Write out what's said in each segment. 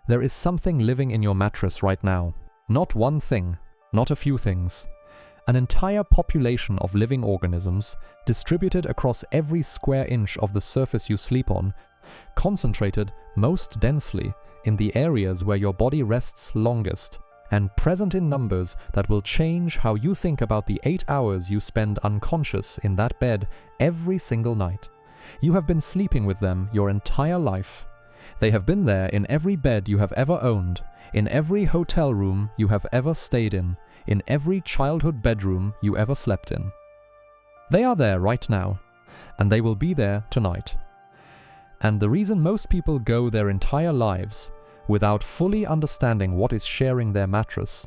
There is something living in your mattress right now. Not one thing, not a few things. An entire population of living organisms distributed across every square inch of the surface you sleep on, concentrated most densely in the areas where your body rests longest, and present in numbers that will change how you think about the 8 hours you spend unconscious in that bed every single night. You have been sleeping with them your entire life. They have been there in every bed you have ever owned, in every hotel room you have ever stayed in every childhood bedroom you ever slept in. They are there right now, and they will be there tonight. And the reason most people go their entire lives without fully understanding what is sharing their mattress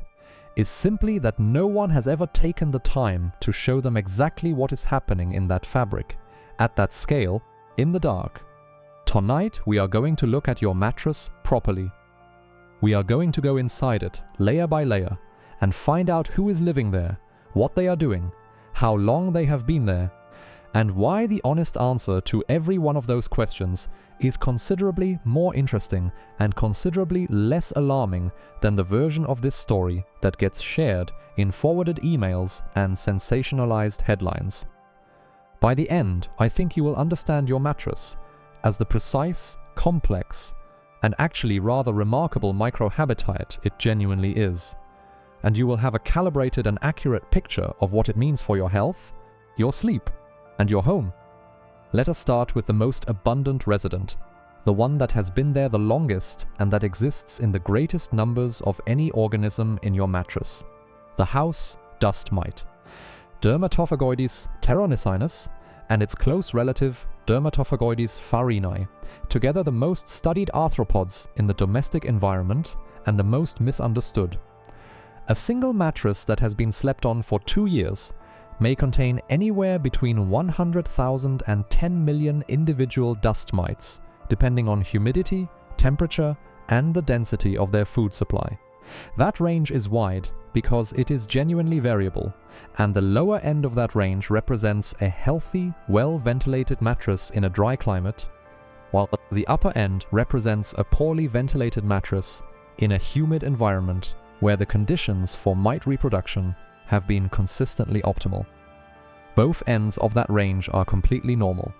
is simply that no one has ever taken the time to show them exactly what is happening in that fabric, at that scale, in the dark. Tonight we are going to look at your mattress properly. We are going to go inside it, layer by layer, and find out who is living there, what they are doing, how long they have been there, and why the honest answer to every one of those questions is considerably more interesting and considerably less alarming than the version of this story that gets shared in forwarded emails and sensationalized headlines. By the end, I think you will understand your mattress as the precise, complex, and actually rather remarkable microhabitat it genuinely is. And you will have a calibrated and accurate picture of what it means for your health, your sleep, and your home. Let us start with the most abundant resident, the one that has been there the longest and that exists in the greatest numbers of any organism in your mattress: the house dust mite, Dermatophagoides pteronyssinus, and its close relative Dermatophagoides farinae, together the most studied arthropods in the domestic environment and the most misunderstood. A single mattress that has been slept on for 2 years may contain anywhere between 100,000 and 10 million individual dust mites, depending on humidity, temperature, and the density of their food supply. That range is wide because it is genuinely variable, and the lower end of that range represents a healthy, well-ventilated mattress in a dry climate, while the upper end represents a poorly ventilated mattress in a humid environment where the conditions for mite reproduction have been consistently optimal. Both ends of that range are completely normal.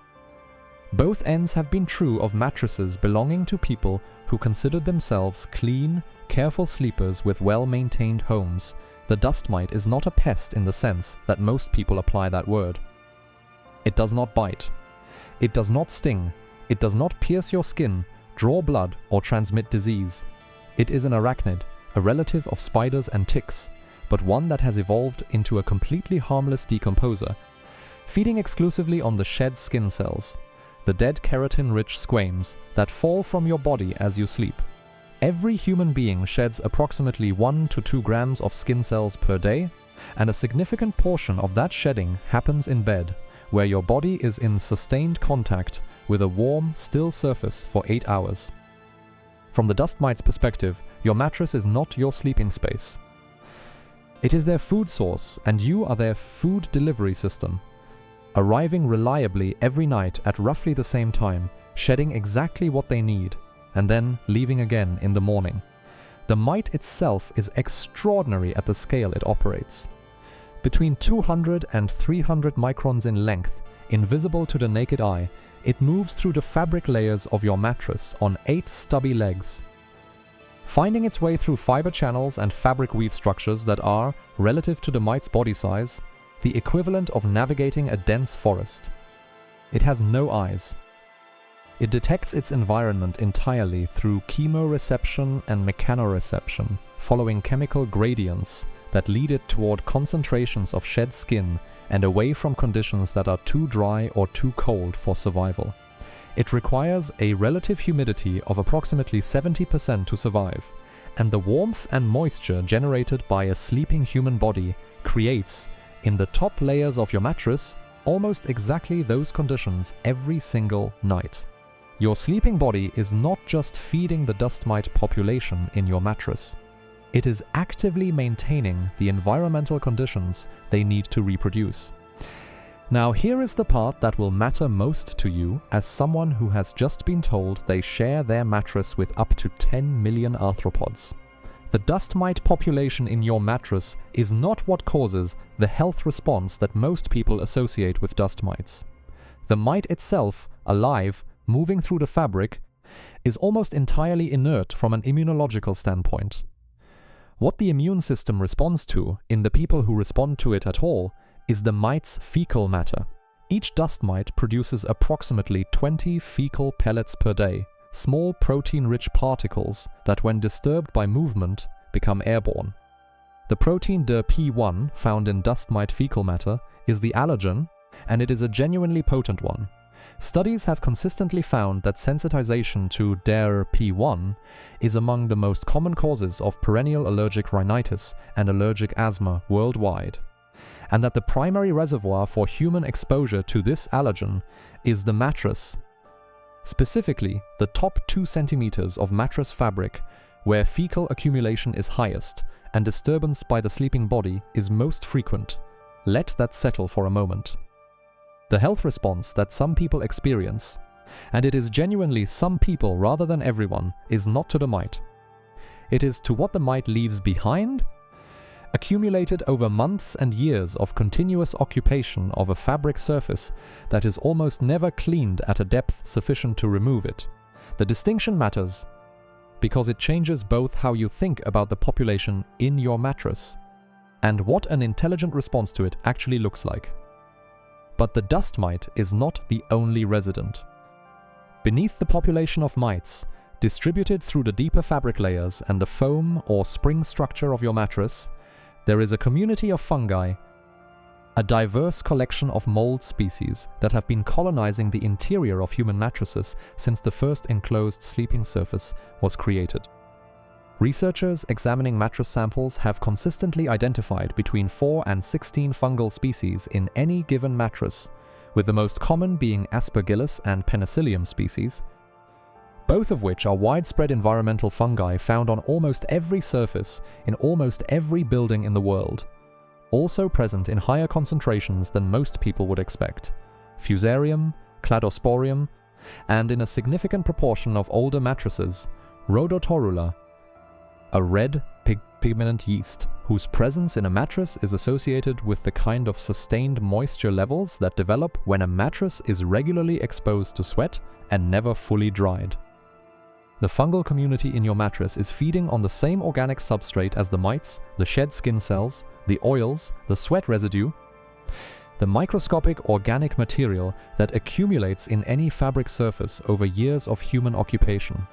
Both ends have been true of mattresses belonging to people who considered themselves clean, careful sleepers with well-maintained homes. The dust mite is not a pest in the sense that most people apply that word. It does not bite. It does not sting. It does not pierce your skin, draw blood, or transmit disease. It is an arachnid, a relative of spiders and ticks, but one that has evolved into a completely harmless decomposer, feeding exclusively on the shed skin cells, the dead keratin-rich squames that fall from your body as you sleep. Every human being sheds approximately 1 to 2 grams of skin cells per day, and a significant portion of that shedding happens in bed, where your body is in sustained contact with a warm, still surface for 8 hours. From the dust mite's perspective, your mattress is not your sleeping space. It is their food source, and you are their food delivery system, arriving reliably every night at roughly the same time, shedding exactly what they need, and then leaving again in the morning. The mite itself is extraordinary at the scale it operates. Between 200 and 300 microns in length, invisible to the naked eye, it moves through the fabric layers of your mattress on 8 stubby legs, finding its way through fiber channels and fabric weave structures that are, relative to the mite's body size, the equivalent of navigating a dense forest. It has no eyes. It detects its environment entirely through chemoreception and mechanoreception, following chemical gradients that lead it toward concentrations of shed skin and away from conditions that are too dry or too cold for survival. It requires a relative humidity of approximately 70% to survive, and the warmth and moisture generated by a sleeping human body creates, in the top layers of your mattress, almost exactly those conditions every single night. Your sleeping body is not just feeding the dust mite population in your mattress. It is actively maintaining the environmental conditions they need to reproduce. Now here is the part that will matter most to you as someone who has just been told they share their mattress with up to 10 million arthropods. The dust mite population in your mattress is not what causes the health response that most people associate with dust mites. The mite itself, alive, moving through the fabric, is almost entirely inert from an immunological standpoint. What the immune system responds to, in the people who respond to it at all, is the mite's fecal matter. Each dust mite produces approximately 20 fecal pellets per day, small protein-rich particles that when disturbed by movement become airborne. The protein DER-P1 found in dust mite fecal matter is the allergen, and it is a genuinely potent one. Studies have consistently found that sensitization to DER-P1 is among the most common causes of perennial allergic rhinitis and allergic asthma worldwide, and that the primary reservoir for human exposure to this allergen is the mattress. Specifically, the top 2 centimeters of mattress fabric, where fecal accumulation is highest and disturbance by the sleeping body is most frequent. Let that settle for a moment. The health response that some people experience, and it is genuinely some people rather than everyone, is not to the mite. It is to what the mite leaves behind, accumulated over months and years of continuous occupation of a fabric surface that is almost never cleaned at a depth sufficient to remove it. The distinction matters because it changes both how you think about the population in your mattress and what an intelligent response to it actually looks like. But the dust mite is not the only resident. Beneath the population of mites, distributed through the deeper fabric layers and the foam or spring structure of your mattress, there is a community of fungi, a diverse collection of mold species that have been colonizing the interior of human mattresses since the first enclosed sleeping surface was created. Researchers examining mattress samples have consistently identified between 4 and 16 fungal species in any given mattress, with the most common being Aspergillus and Penicillium species, both of which are widespread environmental fungi found on almost every surface in almost every building in the world, also present in higher concentrations than most people would expect: Fusarium, Cladosporium, and in a significant proportion of older mattresses, Rhodotorula, a red pigment yeast whose presence in a mattress is associated with the kind of sustained moisture levels that develop when a mattress is regularly exposed to sweat and never fully dried. The fungal community in your mattress is feeding on the same organic substrate as the mites, the shed skin cells, the oils, the sweat residue, the microscopic organic material that accumulates in any fabric surface over years of human occupation.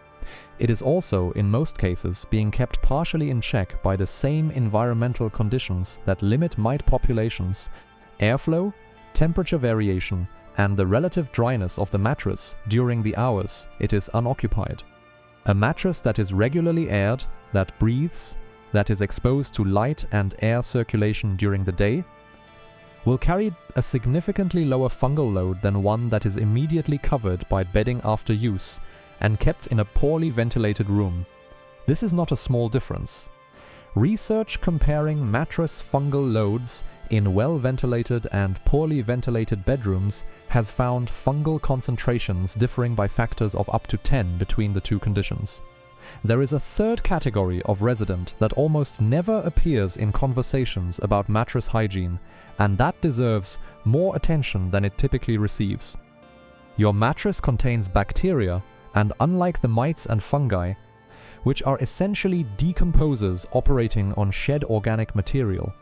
It is also, in most cases, being kept partially in check by the same environmental conditions that limit mite populations: airflow, temperature variation, and the relative dryness of the mattress during the hours it is unoccupied. A mattress that is regularly aired, that breathes, that is exposed to light and air circulation during the day, will carry a significantly lower fungal load than one that is immediately covered by bedding after use and kept in a poorly ventilated room. This is not a small difference. Research comparing mattress fungal loads in well-ventilated and poorly ventilated bedrooms has found fungal concentrations differing by factors of up to 10 between the two conditions. There is a third category of resident that almost never appears in conversations about mattress hygiene, and that deserves more attention than it typically receives. Your mattress contains bacteria, and unlike the mites and fungi, which are essentially decomposers operating on shed organic material,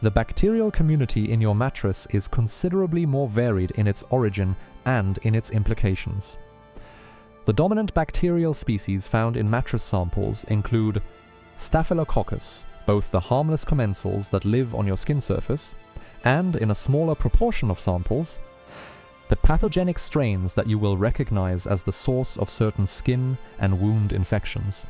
the bacterial community in your mattress is considerably more varied in its origin and in its implications. The dominant bacterial species found in mattress samples include Staphylococcus, both the harmless commensals that live on your skin surface, and in a smaller proportion of samples, the pathogenic strains that you will recognize as the source of certain skin and wound infections.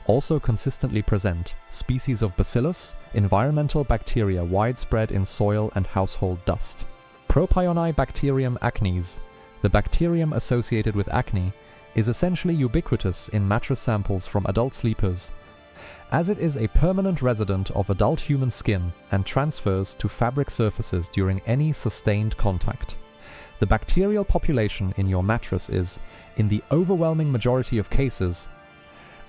Also consistently present, species of bacillus, environmental bacteria widespread in soil and household dust. Propionibacterium acnes, the bacterium associated with acne, is essentially ubiquitous in mattress samples from adult sleepers, as it is a permanent resident of adult human skin and transfers to fabric surfaces during any sustained contact. The bacterial population in your mattress is, in the overwhelming majority of cases,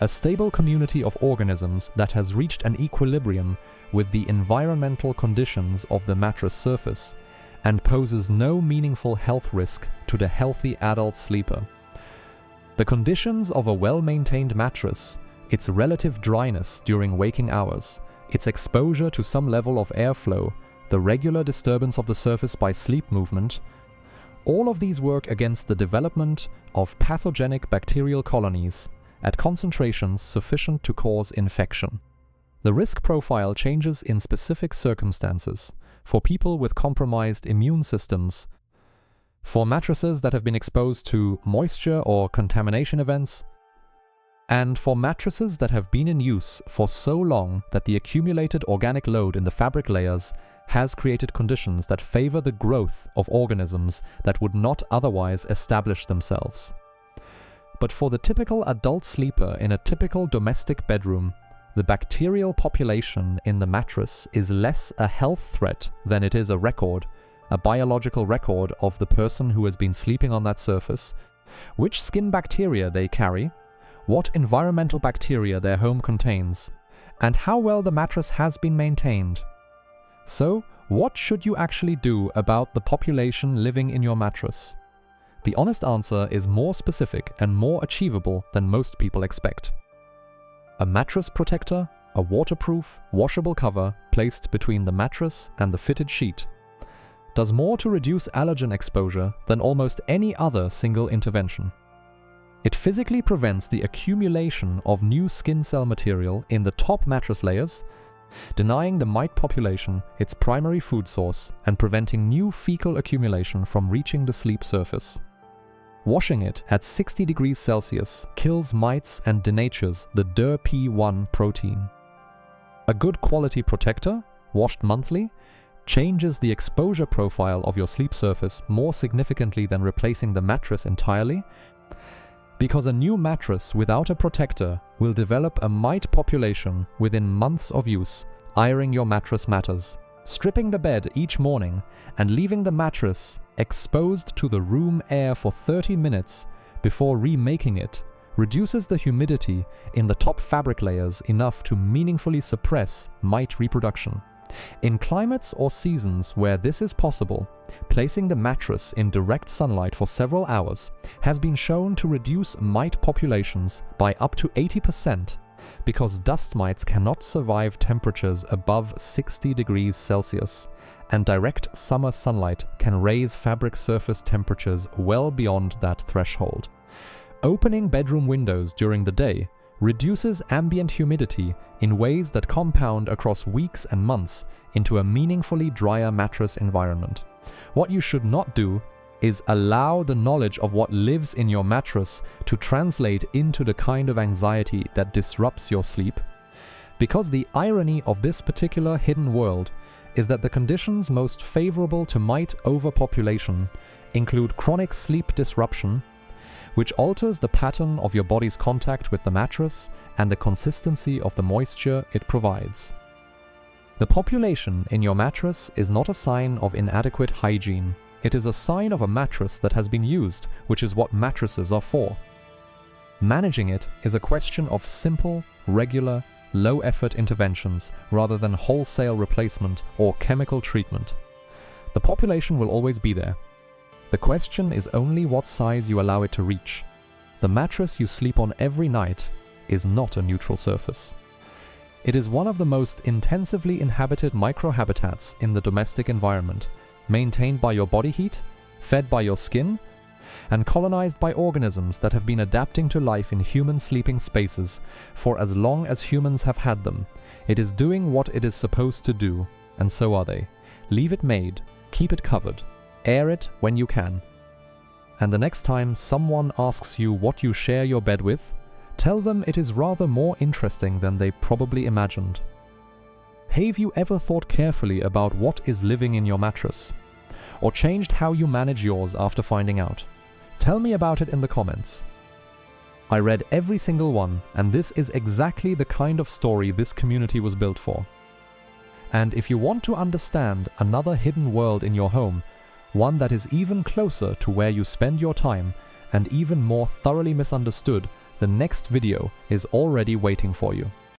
a stable community of organisms that has reached an equilibrium with the environmental conditions of the mattress surface and poses no meaningful health risk to the healthy adult sleeper. The conditions of a well-maintained mattress, its relative dryness during waking hours, its exposure to some level of airflow, the regular disturbance of the surface by sleep movement, all of these work against the development of pathogenic bacterial colonies at concentrations sufficient to cause infection. The risk profile changes in specific circumstances for people with compromised immune systems, for mattresses that have been exposed to moisture or contamination events, and for mattresses that have been in use for so long that the accumulated organic load in the fabric layers has created conditions that favor the growth of organisms that would not otherwise establish themselves. But for the typical adult sleeper in a typical domestic bedroom, the bacterial population in the mattress is less a health threat than it is a record, a biological record of the person who has been sleeping on that surface, which skin bacteria they carry, what environmental bacteria their home contains, and how well the mattress has been maintained. So, what should you actually do about the population living in your mattress? The honest answer is more specific and more achievable than most people expect. A mattress protector, a waterproof, washable cover placed between the mattress and the fitted sheet, does more to reduce allergen exposure than almost any other single intervention. It physically prevents the accumulation of new skin cell material in the top mattress layers, denying the mite population its primary food source and preventing new fecal accumulation from reaching the sleep surface. Washing it at 60 degrees Celsius kills mites and denatures the DER-P1 protein. A good quality protector, washed monthly, changes the exposure profile of your sleep surface more significantly than replacing the mattress entirely, because a new mattress without a protector will develop a mite population within months of use. Airing your mattress matters. Stripping the bed each morning and leaving the mattress exposed to the room air for 30 minutes before remaking it reduces the humidity in the top fabric layers enough to meaningfully suppress mite reproduction. In climates or seasons where this is possible, placing the mattress in direct sunlight for several hours has been shown to reduce mite populations by up to 80%, because dust mites cannot survive temperatures above 60 degrees Celsius, and direct summer sunlight can raise fabric surface temperatures well beyond that threshold. Opening bedroom windows during the day reduces ambient humidity in ways that compound across weeks and months into a meaningfully drier mattress environment. What you should not do is allow the knowledge of what lives in your mattress to translate into the kind of anxiety that disrupts your sleep. Because the irony of this particular hidden world is that the conditions most favorable to mite overpopulation include chronic sleep disruption, which alters the pattern of your body's contact with the mattress and the consistency of the moisture it provides. The population in your mattress is not a sign of inadequate hygiene. It is a sign of a mattress that has been used, which is what mattresses are for. Managing it is a question of simple, regular, low-effort interventions rather than wholesale replacement or chemical treatment. The population will always be there. The question is only what size you allow it to reach. The mattress you sleep on every night is not a neutral surface. It is one of the most intensively inhabited microhabitats in the domestic environment, maintained by your body heat, fed by your skin, and colonized by organisms that have been adapting to life in human sleeping spaces for as long as humans have had them. It is doing what it is supposed to do, and so are they. Leave it made, keep it covered, air it when you can. And the next time someone asks you what you share your bed with, tell them it is rather more interesting than they probably imagined. Have you ever thought carefully about what is living in your mattress? Or changed how you manage yours after finding out? Tell me about it in the comments. I read every single one, and this is exactly the kind of story this community was built for. And if you want to understand another hidden world in your home, one that is even closer to where you spend your time and even more thoroughly misunderstood, the next video is already waiting for you.